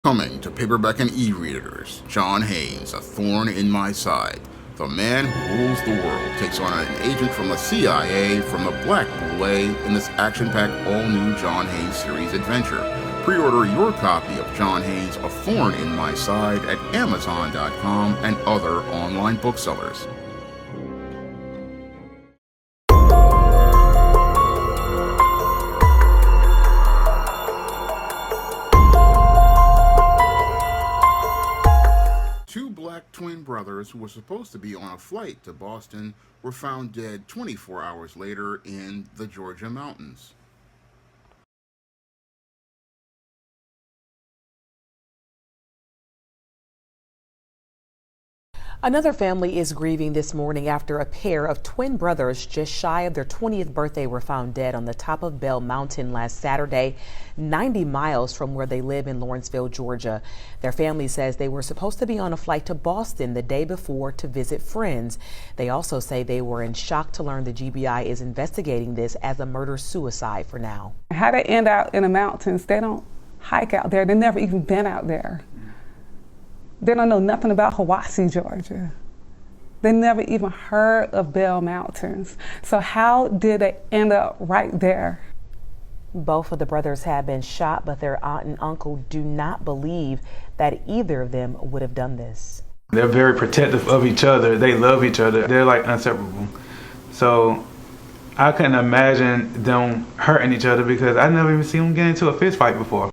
Coming to paperback and e-readers, John Haynes, A Thorn in My Side. The man who rules the world takes on an agent from the CIA from the Black Boule in this action-packed all-new John Haynes series adventure. Pre-order your copy of John Haynes' A Thorn in My Side at Amazon.com and other online booksellers. Two black twin brothers who were supposed to be on a flight to Boston were found dead 24 hours later in the Georgia mountains. Another family is grieving this morning after a pair of twin brothers just shy of their 20th birthday were found dead on the top of Bell Mountain last Saturday, 90 miles from where they live in Lawrenceville, Georgia. Their family says they were supposed to be on a flight to Boston the day before to visit friends. They also say they were in shock to learn the GBI is investigating this as a murder-suicide for now. How they end out in the mountains, they don't hike out there. They've never even been out there. They don't know nothing about Hiwassee, Georgia. They never even heard of Bell Mountains. So how did they end up right there? Both of the brothers have been shot, but their aunt and uncle do not believe that either of them would have done this. They're very protective of each other. They love each other. They're like inseparable. So I couldn't imagine them hurting each other because I never even seen them get into a fist fight before.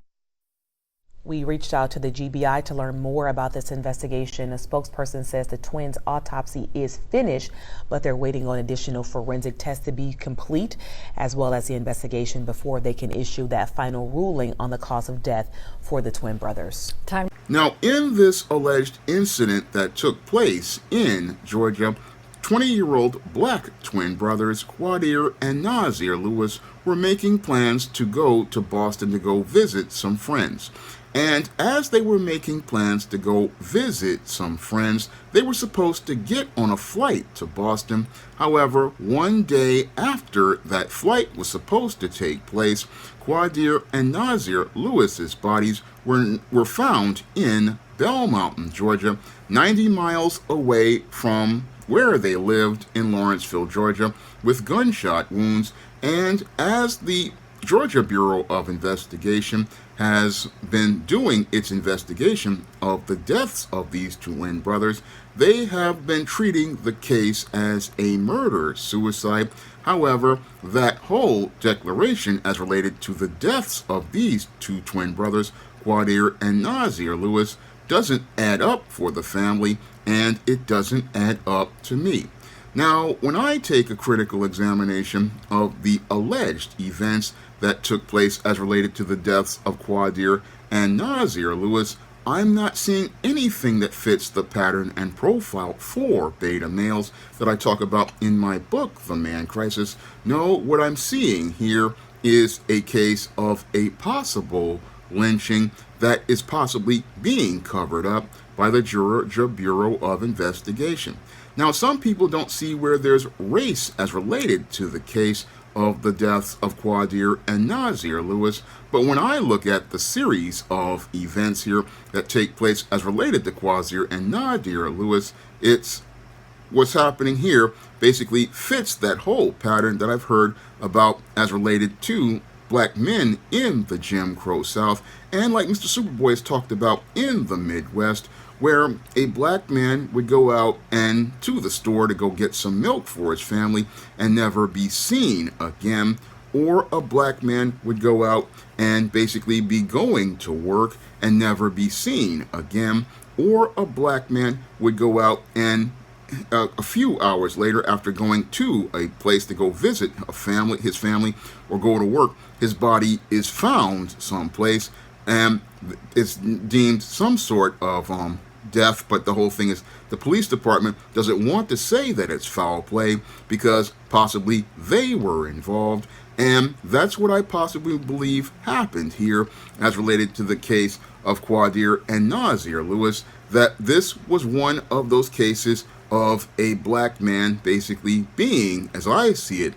We reached out to the GBI to learn more about this investigation. A spokesperson says the twins' autopsy is finished, but they're waiting on additional forensic tests to be complete, as well as the investigation before they can issue that final ruling on the cause of death for the twin brothers. Now, in this alleged incident that took place in Georgia, 20-year-old black twin brothers Quadir and Nazir Lewis were making plans to go to Boston to go visit some friends. And as they were making plans to go visit some friends, they were supposed to get on a flight to Boston. However, one day after that flight was supposed to take place, Quadir and Nazir Lewis's bodies were found in Bell Mountain, Georgia, 90 miles away from where they lived in Lawrenceville, Georgia, with gunshot wounds. And as the Georgia Bureau of Investigation has been doing its investigation of the deaths of these twin brothers, they have been treating the case as a murder-suicide. However, that whole declaration as related to the deaths of these two twin brothers, Quadir and Nazir Lewis, doesn't add up for the family, and it doesn't add up to me. Now, when I take a critical examination of the alleged events that took place as related to the deaths of Quadir and Nazir Lewis, I'm not seeing anything that fits the pattern and profile for beta males that I talk about in my book, The Man Crisis. No, what I'm seeing here is a case of a possible lynching that is possibly being covered up by the Georgia Bureau of Investigation. Now, some people don't see where there's race as related to the case of the deaths of Quadir and Nazir Lewis, but when I look at the series of events here that take place as related to Quadir and Nazir Lewis, it's what's happening here basically fits that whole pattern that I've heard about as related to black men in the Jim Crow South, and like Mr. Superboy has talked about in the Midwest, where a black man would go out and to the store to go get some milk for his family and never be seen again, or a black man would go out and basically be going to work and never be seen again, or a black man would go out and a few hours later, after going to a place to go visit his family, or go to work, his body is found someplace and it's deemed some sort of death. But the whole thing is the police department doesn't want to say that it's foul play because possibly they were involved. And that's what I possibly believe happened here as related to the case of Quadir and Nazir Lewis, that this was one of those cases of a black man basically being, as I see it,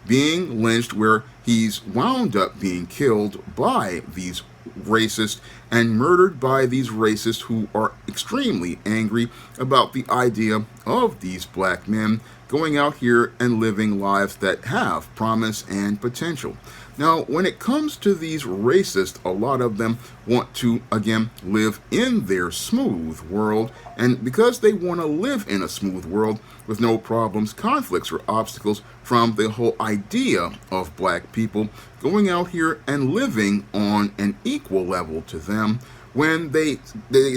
being lynched where he's wound up being killed by these racist and murdered by these racists who are extremely angry about the idea of these black men going out here and living lives that have promise and potential. Now, when it comes to these racists, a lot of them want to, again, live in their smooth world. And because they want to live in a smooth world with no problems, conflicts, or obstacles from the whole idea of black people going out here and living on an equal level to them, when they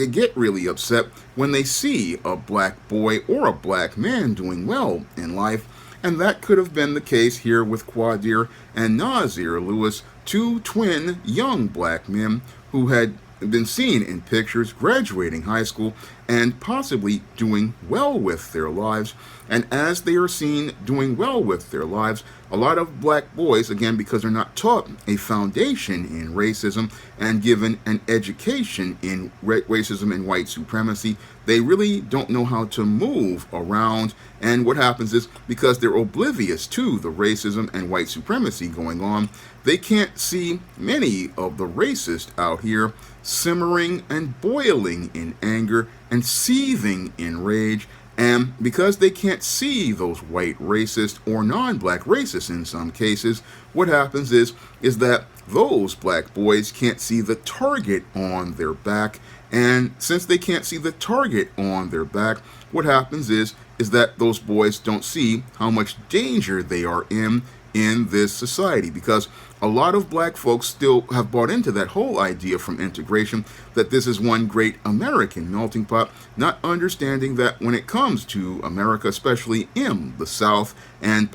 get really upset when they see a black boy or a black man doing well in life. And that could have been the case here with Quadir and Nazir Lewis, two twin young black men who had been seen in pictures graduating high school and possibly doing well with their lives. And as they are seen doing well with their lives, a lot of black boys, again, because they're not taught a foundation in racism and given an education in racism and white supremacy, they really don't know how to move around. And what happens is, because they're oblivious to the racism and white supremacy going on, they can't see many of the racists out here simmering and boiling in anger and seething in rage. And because they can't see those white racists or non-black racists in some cases, what happens is that those black boys can't see the target on their back. And since they can't see the target on their back, what happens is that those boys don't see how much danger they are in this society, because a lot of black folks still have bought into that whole idea from integration that this is one great American melting pot, not understanding that when it comes to America, especially in the South and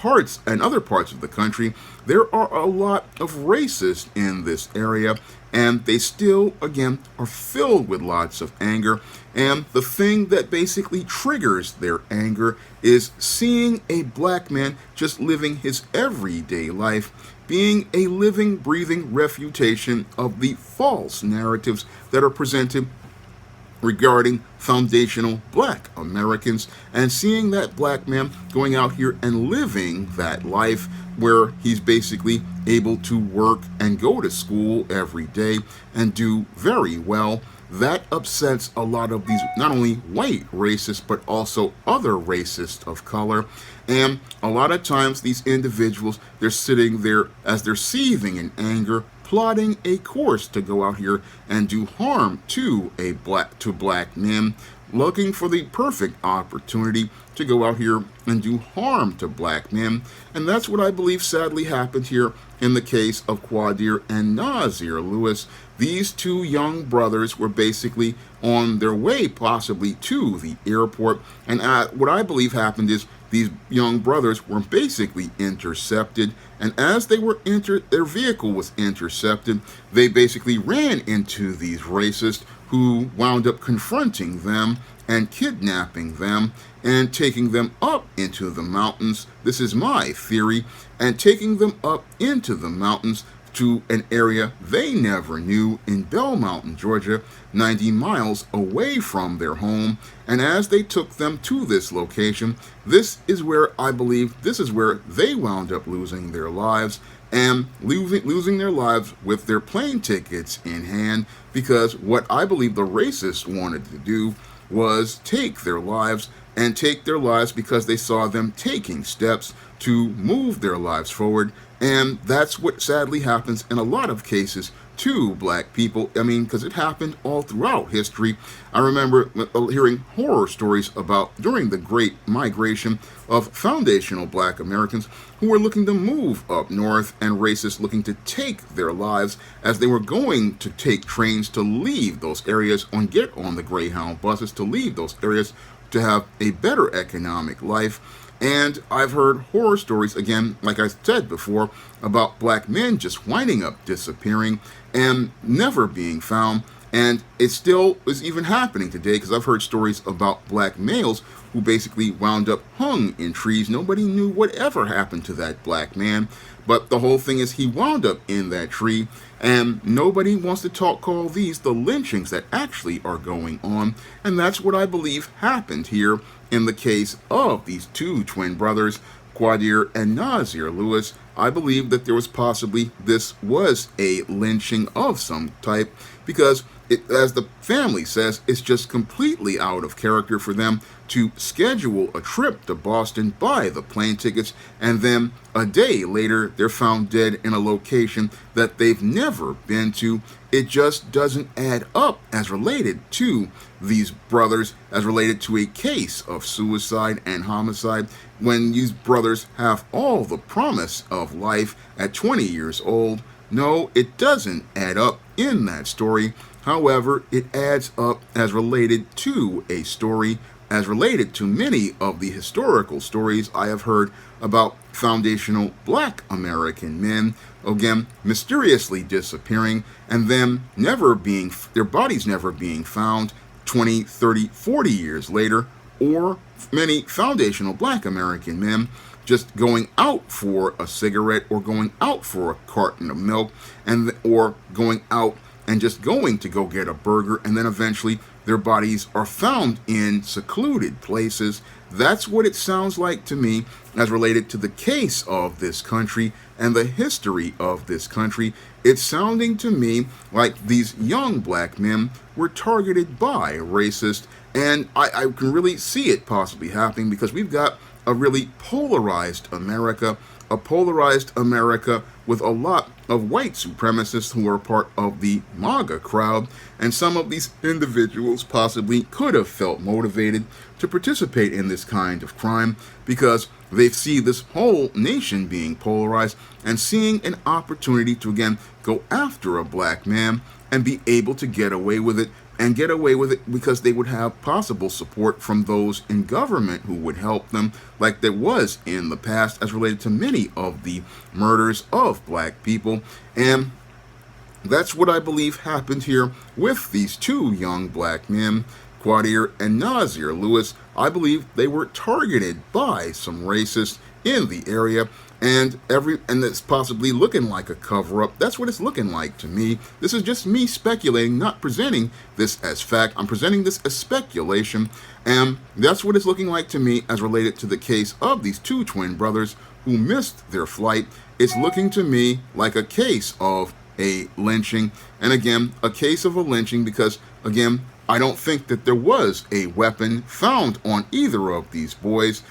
other parts of the country, there are a lot of racists in this area, and they still, again, are filled with lots of anger. And the thing that basically triggers their anger is seeing a black man just living his everyday life, being a living, breathing refutation of the false narratives that are presented regarding foundational black Americans, and seeing that black man going out here and living that life where he's basically able to work and go to school every day and do very well. That upsets a lot of these, not only white racists, but also other racists of color. And a lot of times these individuals, they're sitting there as they're seething in anger, plotting a course to go out here and do harm to black men, looking for the perfect opportunity to go out here and do harm to black men. And that's what I believe sadly happened here in the case of Quadir and Nazir Lewis. These two young brothers were basically on their way possibly to the airport, and what I believe happened is these young brothers were basically intercepted, and as they were their vehicle was intercepted, they basically ran into these racists who wound up confronting them and kidnapping them and taking them up into the mountains. This is my theory, and taking them up into the mountains to an area they never knew in Bell Mountain, Georgia, 90 miles away from their home. And as they took them to this location, this is where they wound up losing their lives, and losing their lives with their plane tickets in hand, because what I believe the racists wanted to do was take their lives, and take their lives because they saw them taking steps to move their lives forward. And that's what sadly happens in a lot of cases to black people. I mean, because it happened all throughout history. I remember hearing horror stories about during the Great Migration of foundational black Americans who were looking to move up north, and racists looking to take their lives as they were going to take trains to leave those areas and get on the Greyhound buses to leave those areas to have a better economic life. And I've heard horror stories, again, like I said before, about black men just winding up disappearing and never being found. And it still is even happening today, because I've heard stories about black males who basically wound up hung in trees. Nobody knew whatever happened to that black man, but the whole thing is he wound up in that tree, and nobody wants to call these the lynchings that actually are going on. And that's what I believe happened here in the case of these two twin brothers, Quadir and Nazir Lewis. I believe that this was a lynching of some type, because as the family says, it's just completely out of character for them to schedule a trip to Boston, buy the plane tickets, and then a day later they're found dead in a location that they've never been to. It just doesn't add up as related to these brothers, as related to a case of suicide and homicide, when these brothers have all the promise of life at 20 years old. No, it doesn't add up in that story. However, it adds up as related to a story, as related to many of the historical stories I have heard about foundational black American men, again, mysteriously disappearing and then their bodies never being found 20, 30, 40 years later, or many foundational black American men just going out for a cigarette or going out for a carton of milk, or going out and just going to go get a burger, and then eventually their bodies are found in secluded places. That's what it sounds like to me as related to the case of this country and the history of this country. It's sounding to me like these young black men were targeted by racists, and I can really see it possibly happening because we've got a really polarized America, a polarized America with a lot of white supremacists who are part of the MAGA crowd, and some of these individuals possibly could have felt motivated to participate in this kind of crime because they see this whole nation being polarized and seeing an opportunity to again go after a black man and be able to get away with it, and get away with it because they would have possible support from those in government who would help them, like there was in the past as related to many of the murders of black people. And that's what I believe happened here with these two young black men, Quadir and Nasir Lewis. I believe they were targeted by some racists in the area, and it's possibly looking like a cover-up. That's what it's looking like to me. This is just me speculating, not presenting this as fact. I'm presenting this as speculation, and that's what it's looking like to me as related to the case of these two twin brothers who missed their flight. It's looking to me like a case of a lynching, and again, a case of a lynching because, again, I don't think that there was a weapon found on either of these boys,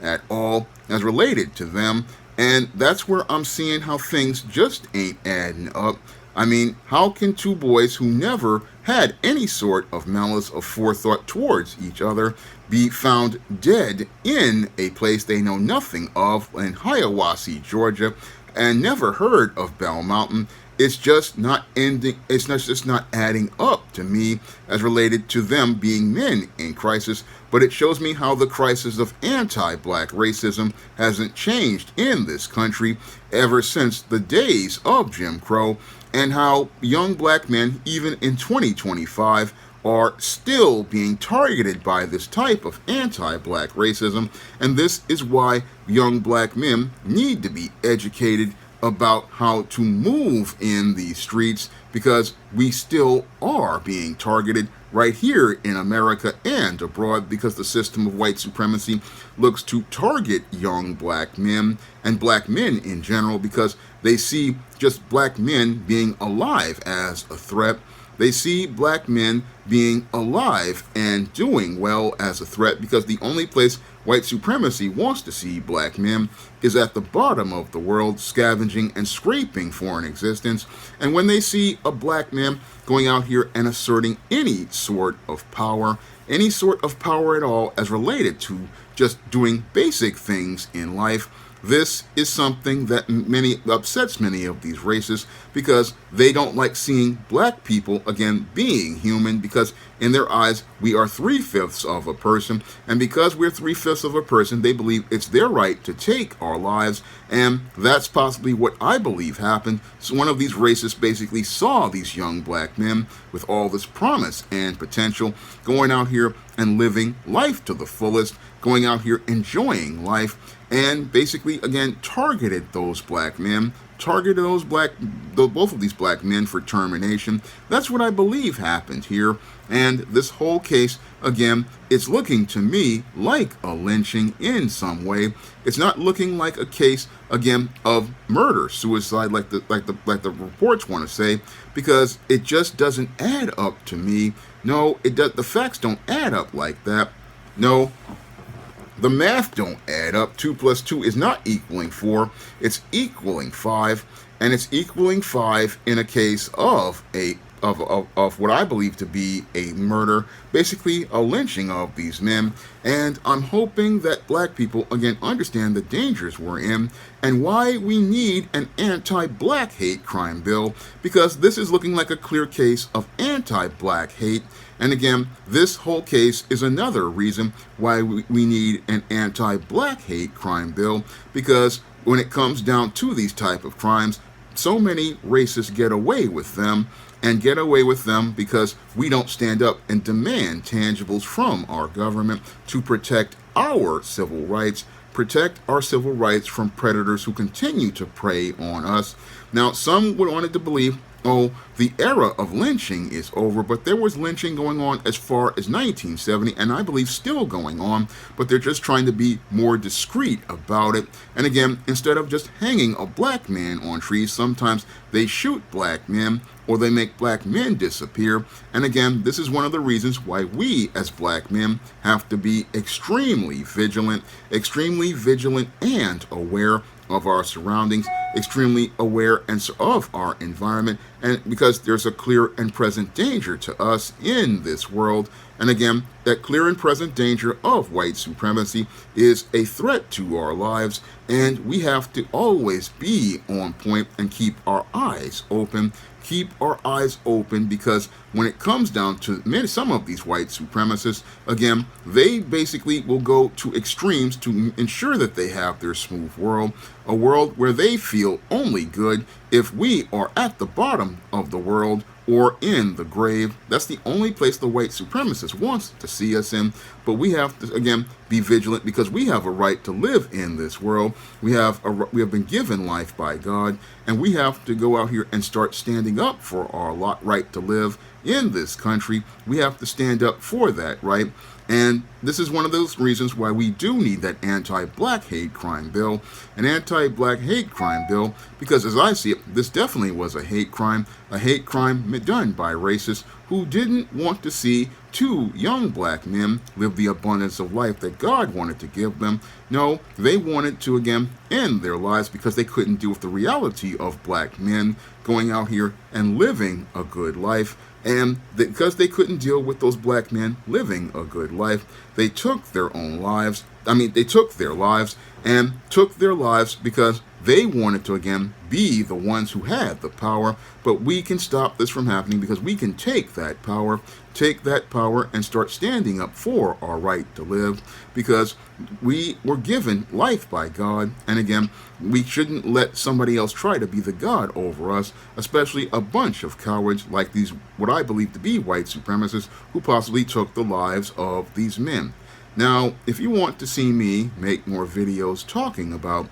at all as related to them. And that's where I'm seeing how things just ain't adding up. I mean, how can two boys who never had any sort of malice or forethought towards each other be found dead in a place they know nothing of in Hiawassee, Georgia, and never heard of Bell Mountain? It's just not ending. It's just not adding up to me as related to them being men in crisis. But it shows me how the crisis of anti-black racism hasn't changed in this country ever since the days of Jim Crow, and how young black men, even in 2025, are still being targeted by this type of anti-black racism. And this is why young black men need to be educated about how to move in these streets, because we still are being targeted right here in America and abroad, because the system of white supremacy looks to target young black men and black men in general because they see just black men being alive as a threat. They see black men being alive and doing well as a threat because the only place white supremacy wants to see black men is at the bottom of the world, scavenging and scraping for an existence. And when they see a black man going out here and asserting any sort of power at all as related to just doing basic things in life, this is something that upsets many of these racists because they don't like seeing black people, again, being human, because in their eyes, we are 3/5 of a person, and because we're 3/5 of a person, they believe it's their right to take our lives, and that's possibly what I believe happened. So one of these racists basically saw these young black men with all this promise and potential going out here and living life to the fullest, going out here enjoying life, and basically, again, targeted those black men targeted both of these black men for termination. That's what I believe happened here. And this whole case, again, it's looking to me like a lynching in some way. It's not looking like a case, again, of murder, suicide, like the reports want to say, because it just doesn't add up to me. No, it does. The facts don't add up like that. No, the math don't add up. 2 + 2 is not equaling 4. It's equaling 5, and it's equaling 5 in a case of what I believe to be a murder, basically a lynching of these men. And I'm hoping that black people, again, understand the dangers we're in and why we need an anti-black hate crime bill, because this is looking like a clear case of anti-black hate. And again, this whole case is another reason why we need an anti-black hate crime bill, because when it comes down to these type of crimes, so many racists get away with them, and get away with them because we don't stand up and demand tangibles from our government to protect our civil rights, from predators who continue to prey on us. Now, some would want to believe, oh, the era of lynching is over, but there was lynching going on as far as 1970, and I believe still going on, but they're just trying to be more discreet about it. And again, instead of just hanging a black man on trees, sometimes they shoot black men, or they make black men disappear. And again, this is one of the reasons why we as black men have to be extremely vigilant and aware of our surroundings, extremely aware of our environment, and because there's a clear and present danger to us in this world. And again, that clear and present danger of white supremacy is a threat to our lives, and we have to always be on point and keep our eyes open. Because when it comes down to some of these white supremacists, again, they basically will go to extremes to ensure that they have their smooth world, a world where they feel only good if we are at the bottom of the world or in the grave. That's the only place the white supremacist wants to see us in. But we have to, again, be vigilant, because we have a right to live in this world. We have been given life by God, and we have to go out here and start standing up for our right to live in this country. We have to stand up for that right. And this is one of those reasons why we do need that anti-black hate crime bill. An anti-black hate crime bill, because as I see it, this definitely was a hate crime done by racists who didn't want to see 2 young black men live the abundance of life that God wanted to give them. No, they wanted to, again, end their lives because they couldn't deal with the reality of black men going out here and living a good life. And because they couldn't deal with those black men living a good life, they took their own lives. They took their lives because they wanted to, again, be the ones who had the power. But we can stop this from happening, because we can take that power and start standing up for our right to live, because we were given life by God. And again, we shouldn't let somebody else try to be the God over us, especially a bunch of cowards like these, what I believe to be white supremacists, who possibly took the lives of these men. Now, if you want to see me make more videos talking about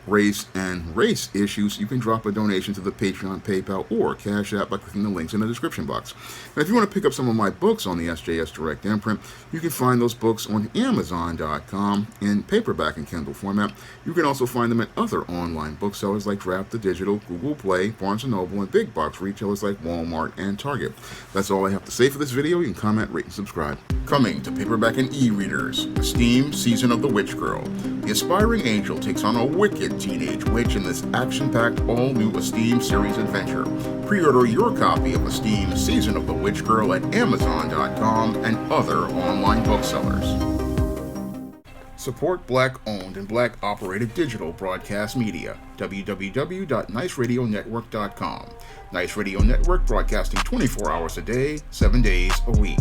race and race issues, you can drop a donation to the Patreon, PayPal, or Cash App by clicking the links in the description box. And if you want to pick up some of my books on the SJS Direct imprint, you can find those books on Amazon.com in paperback and Kindle format. You can also find them at other online booksellers like Draft the Digital, Google Play, Barnes & Noble, and big box retailers like Walmart and Target. That's all I have to say for this video. You can comment, rate, and subscribe. Coming to paperback and e-readers, Esteem Season of the Witch Girl. The aspiring angel takes on a wicked teenage witch in this action-packed all-new Esteem series adventure. Pre-order your copy of Esteem Season of the Witch Girl at Amazon.com and other online booksellers. Support Black-owned and Black-operated digital broadcast media. www.niceradionetwork.com. Nice Radio Network, broadcasting 24 hours a day, 7 days a week.